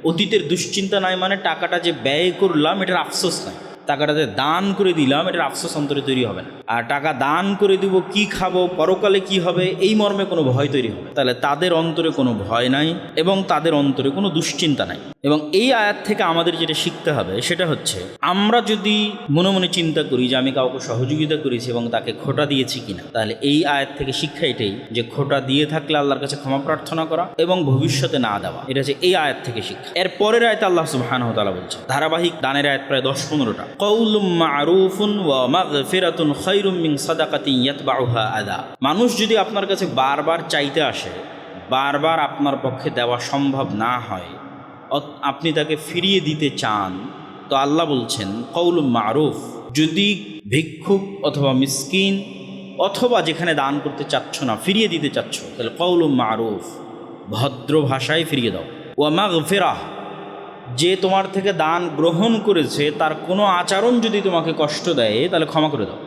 অতীতের দুশ্চিন্তা নাই মানে টাকাটা যে ব্যয় করলাম এটার আফসোস নাই, টাকাটা যে দান করে দিলাম এটার আফসোস অন্তরে তৈরি হবে না। আর টাকা দান করে দিব, কি খাবো, পরকালে কি হবে, এই মর্মে কোনো ভয় তৈরি হবে। তাহলে তাদের অন্তরে কোনো ভয় নাই এবং তাদের অন্তরে কোনো দুশ্চিন্তা নাই। এবং এই আয়াত থেকে আমাদের যেটা শিখতে হবে সেটা হচ্ছে, আমরা যদি মনে মনে চিন্তা করি যে আমি কাউকে সহযোগিতা করেছি এবং তাকে খোটা দিয়েছি কিনা, তাহলে এই আয়াত থেকে শিক্ষা এটাই যে খোটা দিয়ে থাকলে আল্লাহর কাছে ক্ষমা প্রার্থনা করা এবং ভবিষ্যতে না দেওয়া, এটা হচ্ছে এই আয়াত থেকে শিক্ষা। এর পরের আয়াতে আল্লাহ সুবহানাহু ওয়া তাআলা বলছে, ধারাবাহিক দানের আয়াত প্রায় 10-15টা, কওলুম মা'রুফুন ওয়া মাগফিরাতুন খায়রুম মিন সাদাকাতিন ইয়াতবাউহা আযা। মানুষ যদি আপনার কাছে বারবার চাইতে আসে, বারবার আপনার পক্ষে দেওয়া সম্ভব না হয়, আপনি তাকে ফিরিয়ে দিতে চান, তো আল্লাহ বলছেন কওলুম মা'রুফ। যদি ভিক্ষুক অথবা মিসকিন অথবা যেখানে দান করতে চাচ্ছ না, ফিরিয়ে দিতে চাচ্ছ, তাহলে কওলুম মা'রুফ, ভদ্র ভাষায় ফিরিয়ে দাও। ওয়া মাগফিরাহ, যে তোমার থেকে দান গ্রহণ করেছে তার কোনো আচরণ যদি তোমাকে কষ্ট দেয় তাহলে ক্ষমা করে দাও।